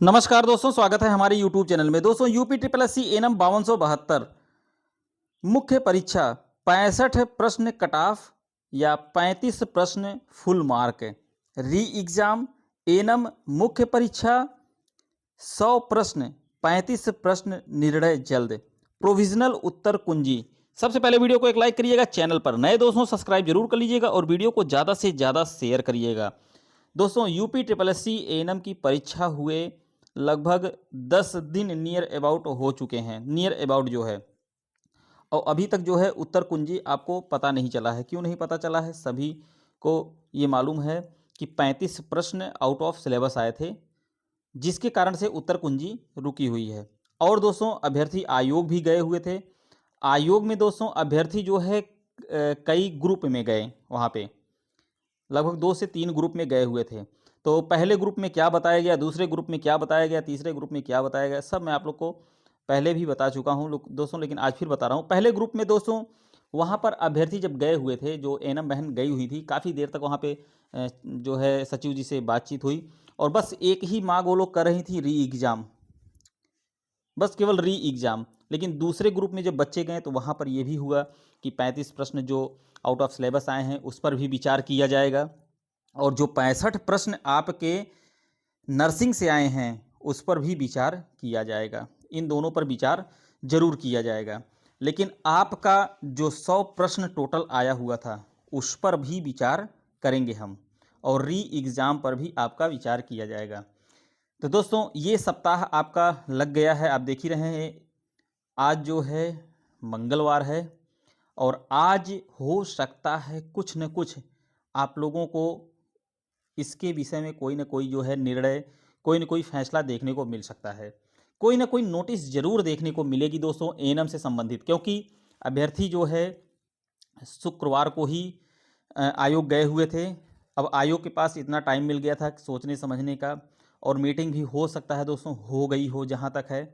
नमस्कार दोस्तों, स्वागत है हमारे YouTube चैनल में। दोस्तों, UP triple S C ANM 5272 मुख्य परीक्षा 65 प्रश्न कट ऑफ या 35 प्रश्न फुल मार्क, री एग्जाम एनम मुख्य परीक्षा 100 प्रश्न 35 प्रश्न निर्णय जल्द, प्रोविजनल उत्तर कुंजी। सबसे पहले वीडियो को एक लाइक करिएगा, चैनल पर नए दोस्तों सब्सक्राइब जरूर कर लीजिएगा और वीडियो को ज़्यादा से ज़्यादा शेयर करिएगा। दोस्तों, UP triple S C ANM की परीक्षा हुए लगभग 10 दिन नियर अबाउट हो चुके हैं, नियर अबाउट जो है, और अभी तक जो है उत्तर कुंजी आपको पता नहीं चला है। क्यों नहीं पता चला है? सभी को ये मालूम है कि 35 प्रश्न आउट ऑफ सिलेबस आए थे, जिसके कारण से उत्तर कुंजी रुकी हुई है। और दोस्तों, अभ्यर्थी आयोग भी गए हुए थे। आयोग में दोस्तों अभ्यर्थी जो है कई ग्रुप में गए, वहाँ पे लगभग 2 से 3 ग्रुप में गए हुए थे। तो पहले ग्रुप में क्या बताया गया, दूसरे ग्रुप में क्या बताया गया, तीसरे ग्रुप में क्या बताया गया, सब मैं आप लोग को पहले भी बता चुका हूँ दोस्तों, लेकिन आज फिर बता रहा हूँ। पहले ग्रुप में दोस्तों वहाँ पर अभ्यर्थी जब गए हुए थे, जो एनम बहन गई हुई थी, काफ़ी देर तक वहाँ पे जो है सचिव जी से बातचीत हुई और बस एक ही मांग वो लोग कर रही थी, री एग्ज़ाम, बस केवल री एग्ज़ाम। लेकिन दूसरे ग्रुप में जब बच्चे गए तो वहाँ पर ये भी हुआ कि 35 प्रश्न जो आउट ऑफ सिलेबस आए हैं उस पर भी विचार किया जाएगा, और जो 65 प्रश्न आपके नर्सिंग से आए हैं उस पर भी विचार किया जाएगा। इन दोनों पर विचार जरूर किया जाएगा। लेकिन आपका जो 100 प्रश्न टोटल आया हुआ था उस पर भी विचार करेंगे हम, और री एग्ज़ाम पर भी आपका विचार किया जाएगा। तो दोस्तों, ये सप्ताह आपका लग गया है, आप देख ही रहे हैं। आज जो है मंगलवार है और आज हो सकता है कुछ न कुछ आप लोगों को इसके विषय में कोई ना कोई जो है निर्णय, कोई ना कोई फैसला देखने को मिल सकता है। कोई ना कोई नोटिस जरूर देखने को मिलेगी दोस्तों एएनएम से संबंधित, क्योंकि अभ्यर्थी जो है शुक्रवार को ही आयोग गए हुए थे। अब आयोग के पास इतना टाइम मिल गया था सोचने समझने का, और मीटिंग भी हो सकता है दोस्तों हो गई हो जहाँ तक है,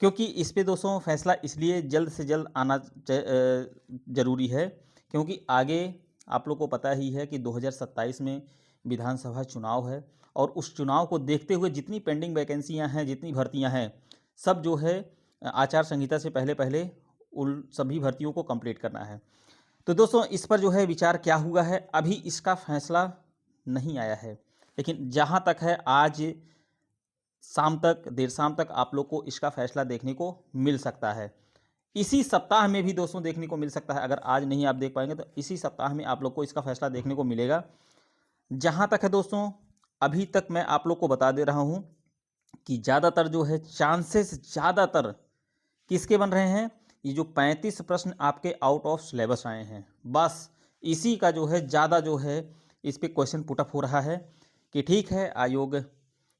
क्योंकि इस पे दोस्तों फैसला इसलिए जल्द से जल्द आना ज़रूरी है, क्योंकि आगे आप लोग को पता ही है कि 2027 में विधानसभा चुनाव है, और उस चुनाव को देखते हुए जितनी पेंडिंग वैकेंसियां हैं, जितनी भर्तियां हैं, सब जो है आचार संहिता से पहले पहले उन सभी भर्तियों को कंप्लीट करना है। तो दोस्तों, इस पर जो है विचार क्या हुआ है, अभी इसका फैसला नहीं आया है, लेकिन जहाँ तक है आज शाम तक, देर शाम तक आप लोग को इसका फैसला देखने को मिल सकता है। इसी सप्ताह में भी दोस्तों देखने को मिल सकता है। अगर आज नहीं आप देख पाएंगे तो इसी सप्ताह में आप लोग को इसका फैसला देखने को मिलेगा। जहाँ तक है दोस्तों, अभी तक मैं आप लोग को बता दे रहा हूँ कि ज़्यादातर जो है चांसेस ज़्यादातर किसके बन रहे हैं, ये जो 35 प्रश्न आपके आउट ऑफ सिलेबस आए हैं, बस इसी का जो है ज़्यादा जो है इस पे क्वेश्चन पुटअप हो रहा है कि ठीक है आयोग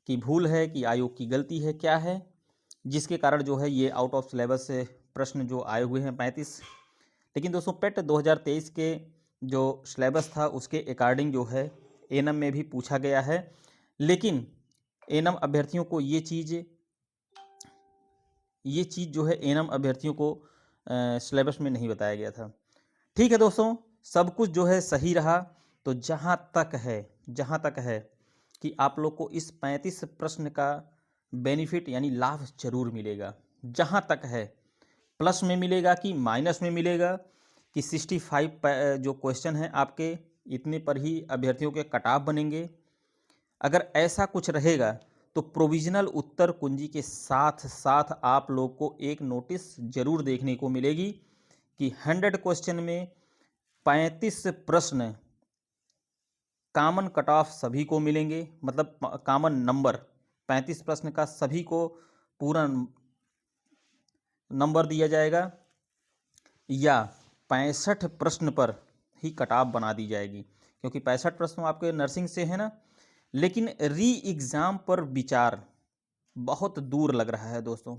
की भूल है कि आयोग की गलती है, क्या है जिसके कारण जो है ये आउट ऑफ सिलेबस से प्रश्न जो आए हुए हैं 35। लेकिन दोस्तों, पेट 2023 के जो सिलेबस था उसके अकॉर्डिंग जो है एनम में भी पूछा गया है, लेकिन एनम अभ्यर्थियों को ये चीज़ जो है एनम अभ्यर्थियों को सिलेबस में नहीं बताया गया था। ठीक है दोस्तों, सब कुछ जो है सही रहा। तो जहाँ तक है कि आप लोग को इस 35 प्रश्न का बेनिफिट यानी लाभ जरूर मिलेगा। जहाँ तक है प्लस में मिलेगा कि माइनस में मिलेगा, कि 65 जो क्वेश्चन हैं आपके इतने पर ही अभ्यर्थियों के कट ऑफ बनेंगे। अगर ऐसा कुछ रहेगा तो प्रोविजनल उत्तर कुंजी के साथ साथ आप लोग को एक नोटिस जरूर देखने को मिलेगी कि 100 क्वेश्चन में 35 प्रश्न कॉमन कट ऑफ सभी को मिलेंगे, मतलब कॉमन नंबर 35 प्रश्न का सभी को पूरा नंबर दिया जाएगा, या 65 प्रश्न पर ही कट ऑफ बना दी जाएगी, क्योंकि 65 प्रश्न आपके नर्सिंग से है ना। लेकिन री एग्ज़ाम पर विचार बहुत दूर लग रहा है दोस्तों,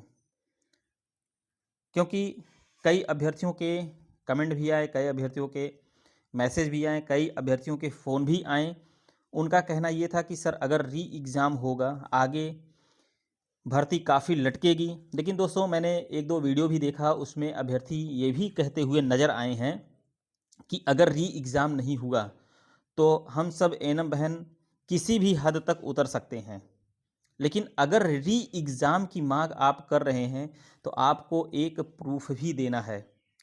क्योंकि कई अभ्यर्थियों के कमेंट भी आए, कई अभ्यर्थियों के मैसेज भी आए, कई अभ्यर्थियों के फ़ोन भी आए। उनका कहना ये था कि सर अगर री एग्ज़ाम होगा आगे भर्ती काफ़ी लटकेगी। लेकिन दोस्तों, मैंने एक दो वीडियो भी देखा, उसमें अभ्यर्थी ये भी कहते हुए नज़र आए हैं कि अगर री एग्ज़ाम नहीं हुआ तो हम सब एनम बहन किसी भी हद तक उतर सकते हैं। लेकिन अगर री एग्ज़ाम की मांग आप कर रहे हैं तो आपको एक प्रूफ भी देना है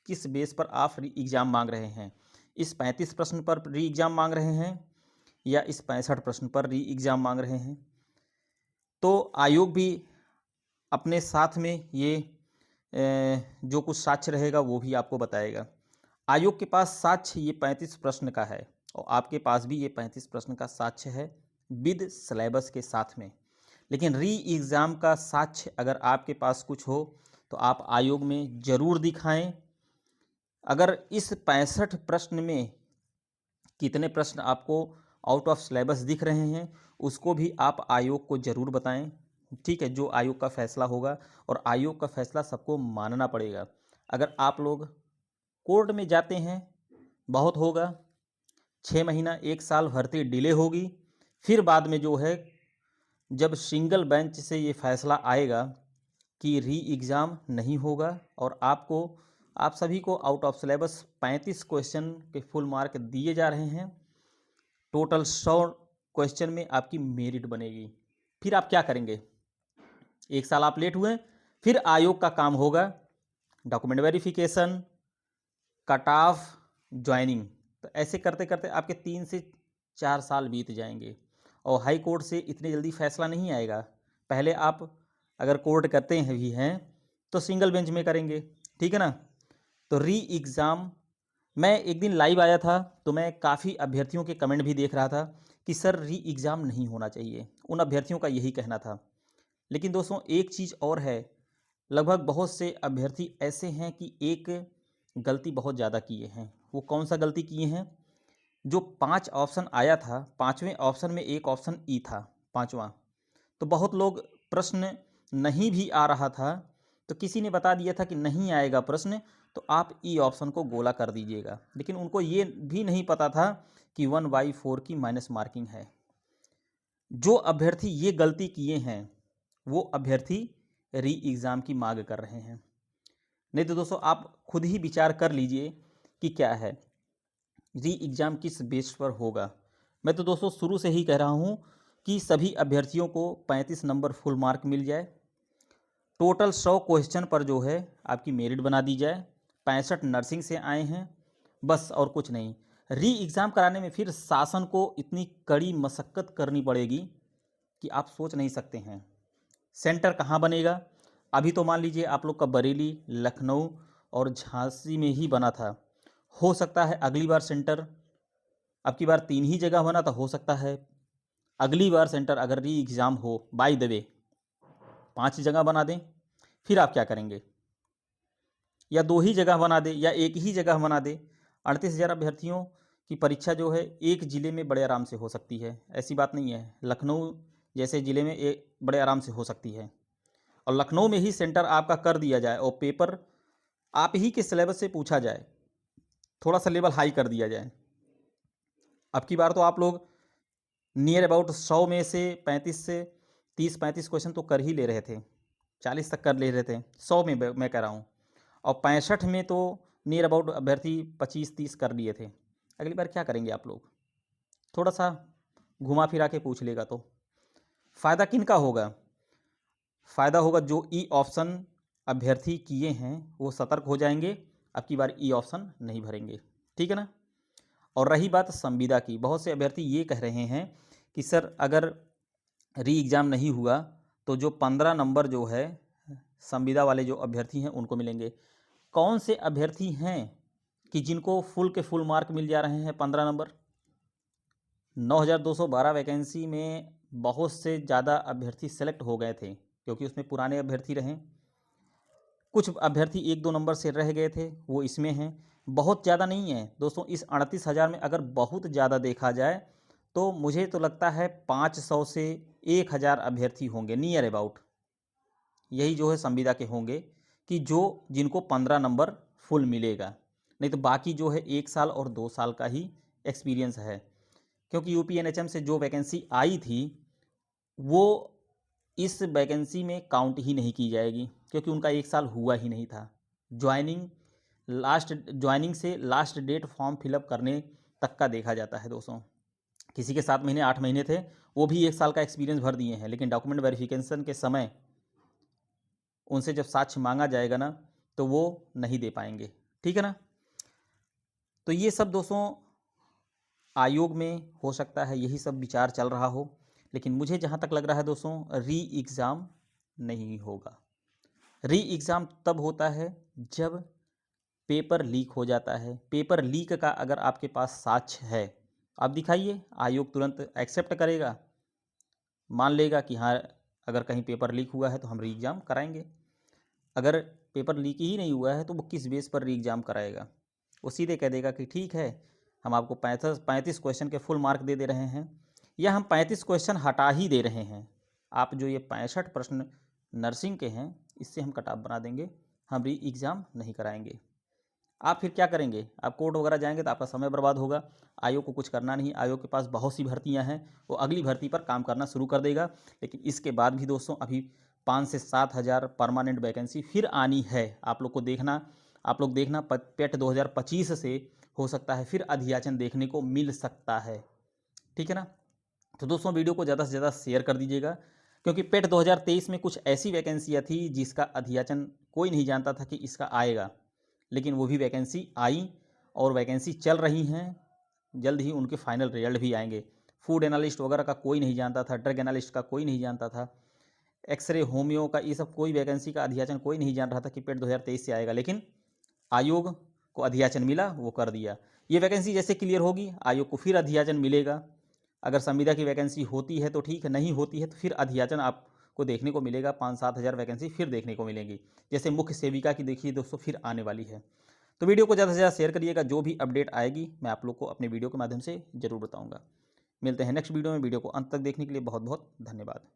किस बेस पर आप री एग्ज़ाम मांग रहे हैं। इस 35 प्रश्न पर री एग्ज़ाम मांग रहे हैं या इस 65 प्रश्न पर री एग्ज़ाम मांग रहे हैं। तो आयोग भी अपने साथ में ये जो कुछ साक्ष्य रहेगा वो भी आपको बताएगा। आयोग के पास साक्ष्य ये 35 प्रश्न का है और आपके पास भी ये 35 प्रश्न का साक्ष्य है विद सिलेबस के साथ में। लेकिन री एग्ज़ाम का साक्ष्य अगर आपके पास कुछ हो तो आप आयोग में ज़रूर दिखाएं। अगर इस 65 प्रश्न में कितने प्रश्न आपको आउट ऑफ सिलेबस दिख रहे हैं उसको भी आप आयोग को ज़रूर बताएं। ठीक है, जो आयोग का फैसला होगा और आयोग का फैसला सबको मानना पड़ेगा। अगर आप लोग कोर्ट में जाते हैं बहुत होगा 6 महीना 1 साल भर्ती डिले होगी, फिर बाद में जो है जब सिंगल बेंच से ये फैसला आएगा कि री एग्ज़ाम नहीं होगा और आप सभी को आउट ऑफ सिलेबस 35 क्वेश्चन के फुल मार्क दिए जा रहे हैं, टोटल 100 क्वेश्चन में आपकी मेरिट बनेगी। फिर आप क्या करेंगे? 1 साल आप लेट हुए, फिर आयोग का काम होगा document verification, cut off, joining. तो ऐसे करते करते आपके 3 से 4 साल बीत जाएंगे और हाई कोर्ट से इतनी जल्दी फैसला नहीं आएगा। पहले आप अगर कोर्ट करते हैं भी हैं तो सिंगल बेंच में करेंगे, ठीक है ना। तो री एग्ज़ाम मैं एक दिन लाइव आया था तो मैं काफ़ी अभ्यर्थियों के कमेंट भी देख रहा था कि सर री एग्ज़ाम नहीं होना चाहिए, उन अभ्यर्थियों का यही कहना था। लेकिन दोस्तों एक चीज़ और है, लगभग बहुत से अभ्यर्थी ऐसे हैं कि एक गलती बहुत ज़्यादा किए हैं। वो कौन सा गलती किए हैं? जो 5 ऑप्शन आया था, 5वें ऑप्शन में एक ऑप्शन ई था, 5वां। तो बहुत लोग प्रश्न नहीं भी आ रहा था तो किसी ने बता दिया था कि नहीं आएगा प्रश्न तो आप ई ऑप्शन को गोला कर दीजिएगा। लेकिन उनको ये भी नहीं पता था कि 1/4 की माइनस मार्किंग है। जो अभ्यर्थी ये गलती किए हैं वो अभ्यर्थी री एग्ज़ाम की मांग कर रहे हैं। नहीं तो दोस्तों आप खुद ही विचार कर लीजिए कि क्या है, री एग्ज़ाम किस बेस पर होगा। मैं तो दोस्तों शुरू से ही कह रहा हूँ कि सभी अभ्यर्थियों को 35 नंबर फुल मार्क मिल जाए, टोटल 100 क्वेश्चन पर जो है आपकी मेरिट बना दी जाए। 65 नर्सिंग से आए हैं बस, और कुछ नहीं। री एग्ज़ाम कराने में फिर शासन को इतनी कड़ी मशक्क़त करनी पड़ेगी कि आप सोच नहीं सकते हैं। सेंटर कहाँ बनेगा? अभी तो मान लीजिए आप लोग का बरेली, लखनऊ और झांसी में ही बना था। हो सकता है अगली बार सेंटर, अब की बार 3 ही जगह बना तो हो सकता है अगली बार सेंटर अगर री एग्ज़ाम हो बाय द वे 5 जगह बना दें। फिर आप क्या करेंगे? या 2 ही जगह बना दें या एक ही जगह बना दें। 38,000 अभ्यर्थियों की परीक्षा जो है एक ज़िले में बड़े आराम से हो सकती है, ऐसी बात नहीं है। लखनऊ जैसे ज़िले में बड़े आराम से हो सकती है और लखनऊ में ही सेंटर आपका कर दिया जाए और पेपर आप ही के सिलेबस से पूछा जाए, थोड़ा सा लेवल हाई कर दिया जाए। अब की बार तो आप लोग नियर अबाउट 100 में से 35 से 30-35 क्वेश्चन तो कर ही ले रहे थे, 40 तक कर ले रहे थे 100 में मैं कह रहा हूँ, और 65 में तो नियर अबाउट अभ्यर्थी 25-30 कर लिए थे। अगली बार क्या करेंगे आप लोग? थोड़ा सा घुमा फिरा के पूछ लेगा तो फ़ायदा किन का होगा? फ़ायदा होगा जो ई ऑप्शन अभ्यर्थी किए हैं वो सतर्क हो जाएंगे, अब की बार ई ऑप्शन नहीं भरेंगे, ठीक है ना। और रही बात संविदा की, बहुत से अभ्यर्थी ये कह रहे हैं कि सर अगर री एग्ज़ाम नहीं हुआ तो जो 15 नंबर जो है संविदा वाले जो अभ्यर्थी हैं उनको मिलेंगे। कौन से अभ्यर्थी हैं कि जिनको फुल के फुल मार्क मिल जा रहे हैं 15 नंबर? 9,212 वैकेंसी में बहुत से ज़्यादा अभ्यर्थी सेलेक्ट हो गए थे क्योंकि उसमें पुराने अभ्यर्थी रहे, कुछ अभ्यर्थी 1-2 नंबर से रह गए थे, वो इसमें हैं। बहुत ज़्यादा नहीं है दोस्तों, इस 38,000 में अगर बहुत ज़्यादा देखा जाए तो मुझे तो लगता है 500 से 1,000 अभ्यर्थी होंगे नियर अबाउट, यही जो है संविदा के होंगे कि जिनको 15 नंबर फुल मिलेगा। नहीं तो बाकी जो है 1 साल और 2 साल का ही एक्सपीरियंस है, क्योंकि यूपीएनएचएम से जो वैकेंसी आई थी वो इस वैकेंसी में काउंट ही नहीं की जाएगी क्योंकि उनका 1 साल हुआ ही नहीं था। ज्वाइनिंग से लास्ट डेट फॉर्म फिलअप करने तक का देखा जाता है दोस्तों। किसी के 7 महीने 8 महीने थे, वो भी 1 साल का एक्सपीरियंस भर दिए हैं, लेकिन डॉक्यूमेंट वेरिफिकेशन के समय उनसे जब साक्ष्य मांगा जाएगा ना, तो वो नहीं दे पाएंगे। ठीक है ना। तो ये सब दोस्तों आयोग में हो सकता है यही सब विचार चल रहा हो, लेकिन मुझे जहाँ तक लग रहा है दोस्तों, री एग्ज़ाम नहीं होगा। री एग्ज़ाम तब होता है जब पेपर लीक हो जाता है। पेपर लीक का अगर आपके पास साक्ष्य है, आप दिखाइए, आयोग तुरंत एक्सेप्ट करेगा, मान लेगा कि हाँ अगर कहीं पेपर लीक हुआ है तो हम री एग्ज़ाम कराएंगे। अगर पेपर लीक ही नहीं हुआ है तो वो किस बेस पर री एग्ज़ाम कराएगा? वो सीधे कह देगा कि ठीक है, हम आपको 35 क्वेश्चन के फुल मार्क दे रहे हैं, या हम 35 क्वेश्चन हटा ही दे रहे हैं, आप जो ये 65 प्रश्न नर्सिंग के हैं इससे हम कट ऑफ बना देंगे, हम री एग्ज़ाम नहीं कराएंगे। आप फिर क्या करेंगे? आप कोर्ट वगैरह जाएंगे तो आपका समय बर्बाद होगा। आयोग को कुछ करना नहीं, आयोग के पास बहुत सी भर्तियां हैं, वो अगली भर्ती पर काम करना शुरू कर देगा। लेकिन इसके बाद भी दोस्तों अभी 5 से 7 हज़ार परमानेंट वैकेंसी फिर आनी है। आप लोग देखना पेट 2025 से हो सकता है फिर अधियाचन देखने को मिल सकता है। ठीक है ना। तो दोस्तों वीडियो को ज़्यादा से ज़्यादा शेयर कर दीजिएगा, क्योंकि पेट 2023 में कुछ ऐसी वैकेंसियाँ थी जिसका अधियाचन कोई नहीं जानता था कि इसका आएगा, लेकिन वो भी वैकेंसी आई और वैकेंसी चल रही हैं। जल्द ही उनके फाइनल रिजल्ट भी आएंगे। फूड एनालिस्ट वगैरह का कोई नहीं जानता था, ड्रग एनालिस्ट का कोई नहीं जानता था, एक्सरे होम्यो का, ये सब कोई वैकेंसी का अधियाचन कोई नहीं जान रहा था कि पेट 2023 से आएगा, लेकिन आयोग को अधियाचन मिला, वो कर दिया। ये वैकेंसी जैसे क्लियर होगी आयोग को फिर अधियाचन मिलेगा। अगर संविदा की वैकेंसी होती है तो ठीक है, नहीं होती है तो फिर अधियाचन आपको देखने को मिलेगा। 5-7 हज़ार वैकेंसी फिर देखने को मिलेंगी। जैसे मुख्य सेविका की देखिए दोस्तों फिर आने वाली है। तो वीडियो को ज़्यादा से ज़्यादा शेयर करिएगा, जो भी अपडेट आएगी मैं आप लोग को अपने वीडियो के माध्यम से ज़रूर बताऊँगा। मिलते हैं नेक्स्ट वीडियो में। वीडियो को अंत तक देखने के लिए बहुत बहुत धन्यवाद।